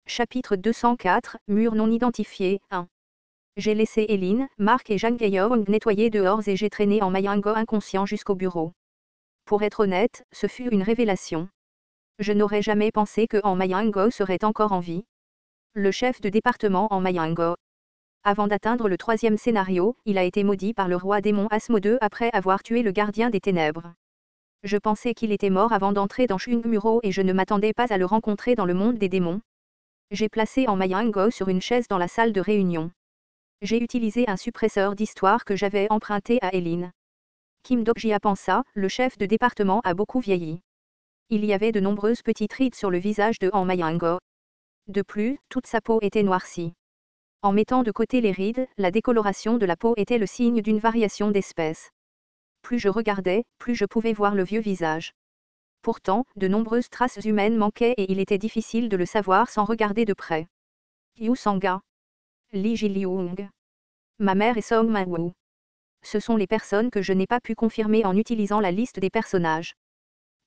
Chapitre 204, mur non identifié, 1. J'ai laissé Eileen, Mark et Jang Jae-young nettoyer dehors et j'ai traîné en Mayango inconscient jusqu'au bureau. Pour être honnête, ce fut une révélation. Je n'aurais jamais pensé que En Mayango serait encore en vie. Le chef de département En Mayango. Avant d'atteindre le 3e scénario, il a été maudit par le roi démon Asmode après avoir tué le gardien des ténèbres. Je pensais qu'il était mort avant d'entrer dans Shungmuro et je ne m'attendais pas à le rencontrer dans le monde des démons. J'ai placé En Mayango sur une chaise dans la salle de réunion. J'ai utilisé un suppresseur d'histoire que j'avais emprunté à Eileen. Kim Dok-jia pensa, le chef de département a beaucoup vieilli. Il y avait de nombreuses petites rides sur le visage de En Mayango. De plus, toute sa peau était noircie. En mettant de côté les rides, la décoloration de la peau était le signe d'une variation d'espèce. Plus je regardais, plus je pouvais voir le vieux visage. Pourtant, de nombreuses traces humaines manquaient et il était difficile de le savoir sans regarder de près. Yu Sanga. Lee Ji-lyung. Ma mère et Song Man-woo. Ce sont les personnes que je n'ai pas pu confirmer en utilisant la liste des personnages.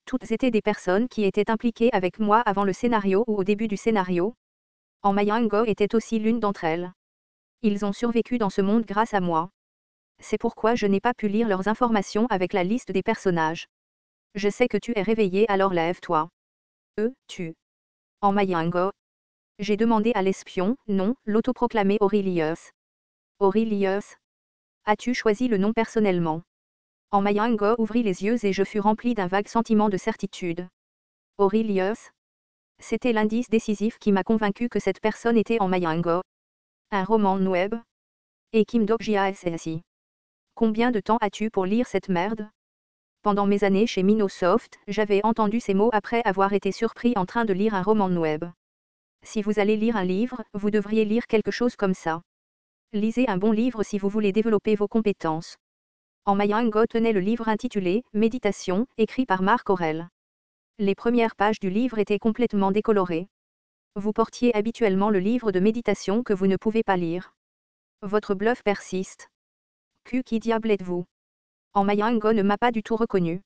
Toutes étaient des personnes qui étaient impliquées avec moi avant le scénario ou au début du scénario. En Mayango était aussi l'une d'entre elles. Ils ont survécu dans ce monde grâce à moi. C'est pourquoi je n'ai pas pu lire leurs informations avec la liste des personnages. Je sais que tu es réveillé, alors lève-toi. Tu. En Mayango. J'ai demandé à l'espion, non, l'autoproclamé Aurelius. Aurelius. As-tu choisi le nom personnellement? En Mayango ouvrit les yeux et je fus rempli d'un vague sentiment de certitude. Aurelius. C'était l'indice décisif qui m'a convaincu que cette personne était En Mayango. Un roman web. Et Kim Dok-jia SSI. Combien de temps as-tu pour lire cette merde? Pendant mes années chez Minosoft, j'avais entendu ces mots après avoir été surpris en train de lire un roman web. Si vous allez lire un livre, vous devriez lire quelque chose comme ça. Lisez un bon livre si vous voulez développer vos compétences. En Mayango tenait le livre intitulé « Méditation », écrit par Marc Aurèle. Les premières pages du livre étaient complètement décolorées. Vous portiez habituellement le livre de méditation que vous ne pouvez pas lire. Votre bluff persiste. Qui diable êtes-vous? En Mayango ne m'a pas du tout reconnu.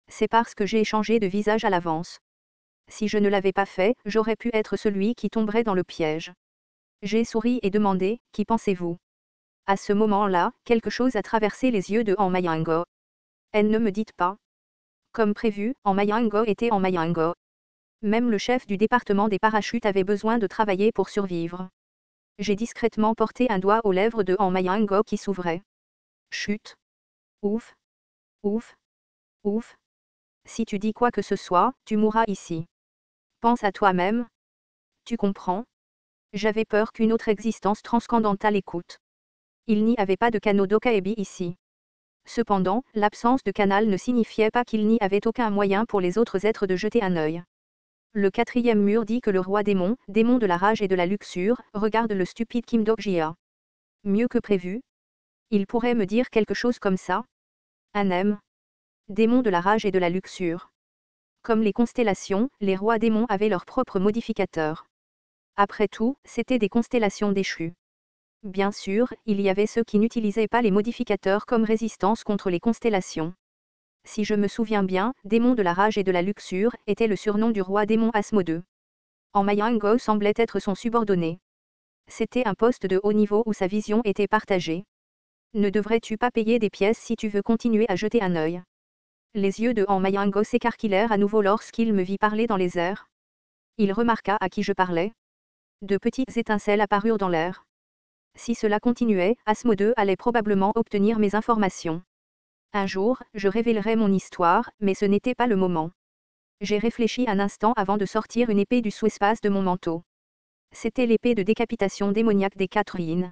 C'est parce que j'ai changé de visage à l'avance. Si je ne l'avais pas fait, j'aurais pu être celui qui tomberait dans le piège. J'ai souri et demandé, qui pensez-vous? À ce moment-là, quelque chose a traversé les yeux de En Mayango. Elle ne me dites pas. Comme prévu, En Mayango était En Mayango. Même le chef du département des parachutes avait besoin de travailler pour survivre. J'ai discrètement porté un doigt aux lèvres de En Mayango qui s'ouvraient. Chut. Ouf. Ouf. Ouf. Si tu dis quoi que ce soit, tu mourras ici. Pense à toi-même. Tu comprends? J'avais peur qu'une autre existence transcendantale écoute. Il n'y avait pas de canaux d'Okaebi ici. Cependant, l'absence de canal ne signifiait pas qu'il n'y avait aucun moyen pour les autres êtres de jeter un œil. Le 4e mur dit que le roi démon, démon de la rage et de la luxure, regarde le stupide Kim Dok-jia. Mieux que prévu. Il pourrait me dire quelque chose comme ça. Un M. Démon de la rage et de la luxure. Comme les constellations, les rois démons avaient leurs propres modificateurs. Après tout, c'étaient des constellations déchues. Bien sûr, il y avait ceux qui n'utilisaient pas les modificateurs comme résistance contre les constellations. Si je me souviens bien, démon de la rage et de la luxure était le surnom du roi démon Asmode. En Mayango semblait être son subordonné. C'était un poste de haut niveau où sa vision était partagée. Ne devrais-tu pas payer des pièces si tu veux continuer à jeter un œil? Les yeux de En Mayango s'écarquillèrent à nouveau lorsqu'il me vit parler dans les airs. Il remarqua à qui je parlais. De petites étincelles apparurent dans l'air. Si cela continuait, Asmode allait probablement obtenir mes informations. Un jour, je révélerai mon histoire, mais ce n'était pas le moment. J'ai réfléchi un instant avant de sortir une épée du sous-espace de mon manteau. C'était l'épée de décapitation démoniaque des 4 yin.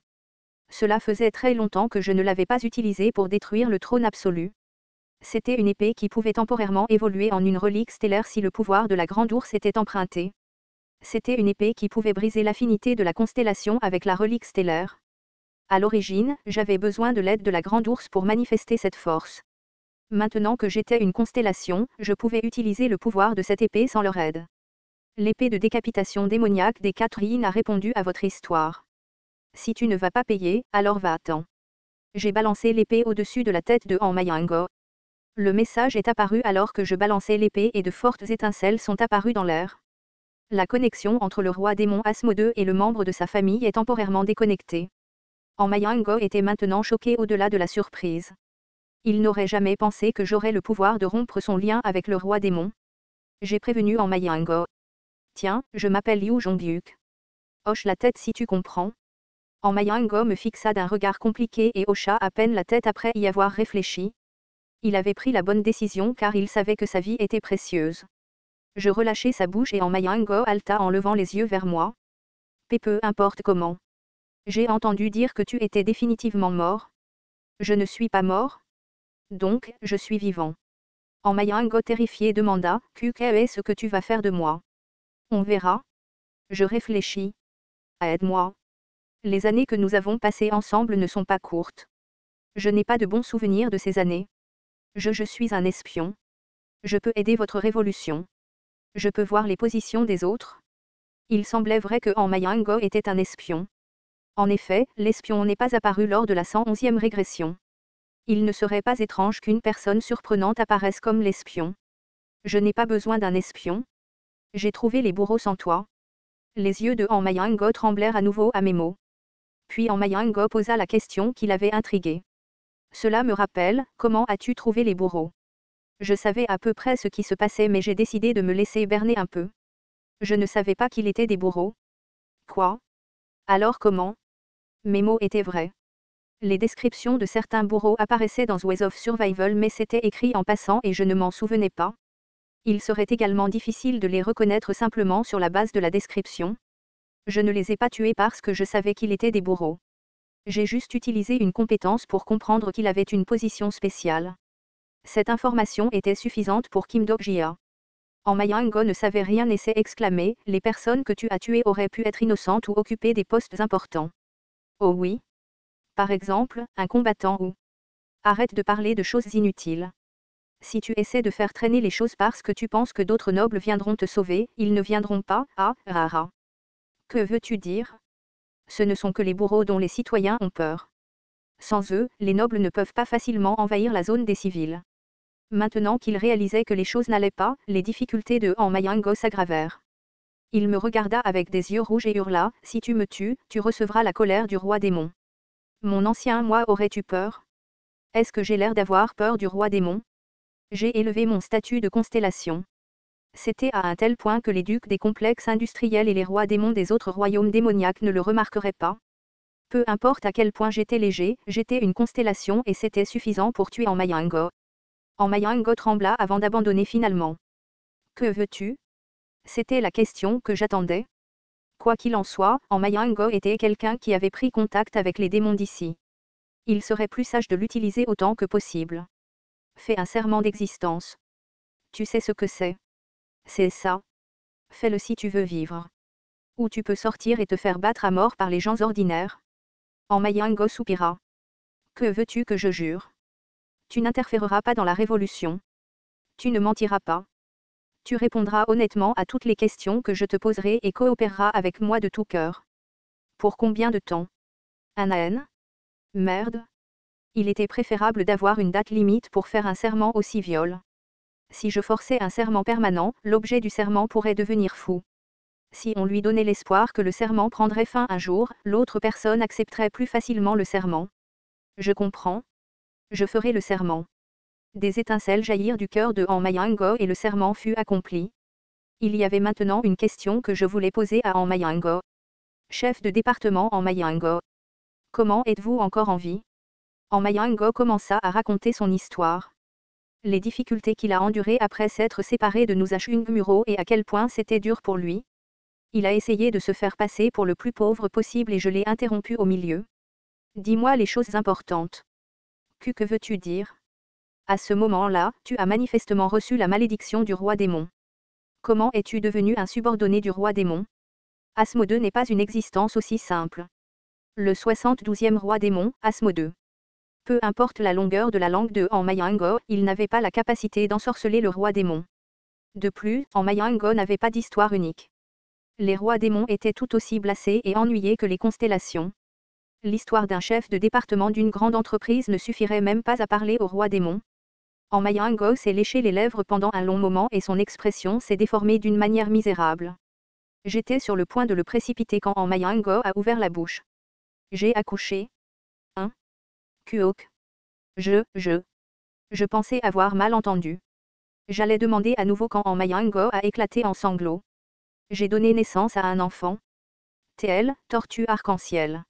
Cela faisait très longtemps que je ne l'avais pas utilisée pour détruire le trône absolu. C'était une épée qui pouvait temporairement évoluer en une relique stellaire si le pouvoir de la Grande Ourse était emprunté. C'était une épée qui pouvait briser l'affinité de la constellation avec la relique stellaire. À l'origine, j'avais besoin de l'aide de la Grande Ourse pour manifester cette force. Maintenant que j'étais une constellation, je pouvais utiliser le pouvoir de cette épée sans leur aide. L'épée de décapitation démoniaque des 4 yin a répondu à votre histoire. Si tu ne vas pas payer, alors va-t'en. J'ai balancé l'épée au-dessus de la tête de En Mayango. Le message est apparu alors que je balançais l'épée et de fortes étincelles sont apparues dans l'air. La connexion entre le roi démon Asmodée et le membre de sa famille est temporairement déconnectée. Anmayango était maintenant choqué au-delà de la surprise. Il n'aurait jamais pensé que j'aurais le pouvoir de rompre son lien avec le roi démon. J'ai prévenu Anmayango. Tiens, je m'appelle Liu Zhonggyuk. Hoche la tête si tu comprends. Anmayango me fixa d'un regard compliqué et hocha à peine la tête après y avoir réfléchi. Il avait pris la bonne décision car il savait que sa vie était précieuse. Je relâchai sa bouche et Anmayango halta en levant les yeux vers moi. Peu importe comment. J'ai entendu dire que tu étais définitivement mort. Je ne suis pas mort. Donc, je suis vivant. Anmayango terrifié demanda, qu'est-ce que tu vas faire de moi? On verra. Je réfléchis. Aide-moi. Les années que nous avons passées ensemble ne sont pas courtes. Je n'ai pas de bons souvenirs de ces années. Je suis un espion. Je peux aider votre révolution. Je peux voir les positions des autres. Il semblait vrai que Anmayango était un espion. En effet, l'espion n'est pas apparu lors de la 111e régression. Il ne serait pas étrange qu'une personne surprenante apparaisse comme l'espion. Je n'ai pas besoin d'un espion. J'ai trouvé les bourreaux sans toi. Les yeux de Anmayango tremblèrent à nouveau à mes mots. Puis Anmayango posa la question qui l'avait intrigué. Cela me rappelle, comment as-tu trouvé les bourreaux? Je savais à peu près ce qui se passait mais j'ai décidé de me laisser berner un peu. Je ne savais pas qu'il était des bourreaux. Quoi? Alors comment? Mes mots étaient vrais. Les descriptions de certains bourreaux apparaissaient dans Ways of Survival mais c'était écrit en passant et je ne m'en souvenais pas. Il serait également difficile de les reconnaître simplement sur la base de la description. Je ne les ai pas tués parce que je savais qu'il était des bourreaux. J'ai juste utilisé une compétence pour comprendre qu'il avait une position spéciale. Cette information était suffisante pour Kim Dok-jia. Anmayango ne savait rien et s'est exclamé, les personnes que tu as tuées auraient pu être innocentes ou occuper des postes importants. Oh oui. Par exemple, un combattant ou... Arrête de parler de choses inutiles. Si tu essaies de faire traîner les choses parce que tu penses que d'autres nobles viendront te sauver, ils ne viendront pas, ah, rara. Que veux-tu dire? Ce ne sont que les bourreaux dont les citoyens ont peur. Sans eux, les nobles ne peuvent pas facilement envahir la zone des civils. Maintenant qu'il réalisait que les choses n'allaient pas, les difficultés de Anmayango s'aggravèrent. Il me regarda avec des yeux rouges et hurla, si tu me tues, tu recevras la colère du roi démon. Mon ancien moi aurais-tu peur? Est-ce que j'ai l'air d'avoir peur du roi démon? J'ai élevé mon statut de constellation. C'était à un tel point que les ducs des complexes industriels et les rois démons des autres royaumes démoniaques ne le remarqueraient pas. Peu importe à quel point j'étais léger, j'étais une constellation et c'était suffisant pour tuer Anmayango. Anmayango trembla avant d'abandonner finalement. Que veux-tu? C'était la question que j'attendais. Quoi qu'il en soit, Anmayango était quelqu'un qui avait pris contact avec les démons d'ici. Il serait plus sage de l'utiliser autant que possible. Fais un serment d'existence. Tu sais ce que c'est. C'est ça. Fais-le si tu veux vivre. Ou tu peux sortir et te faire battre à mort par les gens ordinaires. Anmayango soupira. Que veux-tu que je jure? Tu n'interféreras pas dans la révolution. Tu ne mentiras pas. Tu répondras honnêtement à toutes les questions que je te poserai et coopéreras avec moi de tout cœur. Pour combien de temps? Un an? Merde. Il était préférable d'avoir une date limite pour faire un serment aussi viol. Si je forçais un serment permanent, l'objet du serment pourrait devenir fou. Si on lui donnait l'espoir que le serment prendrait fin un jour, l'autre personne accepterait plus facilement le serment. Je comprends. Je ferai le serment. Des étincelles jaillirent du cœur de Anmayango et le serment fut accompli. Il y avait maintenant une question que je voulais poser à Anmayango. Chef de département Anmayango. Comment êtes-vous encore en vie? Anmayango commença à raconter son histoire. Les difficultés qu'il a endurées après s'être séparé de Nuzashungmuro et à quel point c'était dur pour lui. Il a essayé de se faire passer pour le plus pauvre possible et je l'ai interrompu au milieu. Dis-moi les choses importantes. Que veux-tu dire? À ce moment-là, tu as manifestement reçu la malédiction du roi démon. Comment es-tu devenu un subordonné du roi démon? Asmodée n'est pas une existence aussi simple. Le 72e roi démon, Asmodée. Peu importe la longueur de la langue de Anmayango, il n'avait pas la capacité d'ensorceler le roi démon. De plus, Anmayango n'avait pas d'histoire unique. Les rois démons étaient tout aussi blasés et ennuyés que les constellations. L'histoire d'un chef de département d'une grande entreprise ne suffirait même pas à parler au roi démon. Anmayango s'est léché les lèvres pendant un long moment et son expression s'est déformée d'une manière misérable. J'étais sur le point de le précipiter quand En Mayango a ouvert la bouche. J'ai accouché. Hein? Kuok. Je pensais avoir mal entendu. J'allais demander à nouveau quand En Mayango a éclaté en sanglots. J'ai donné naissance à un enfant. TL, tortue arc-en-ciel.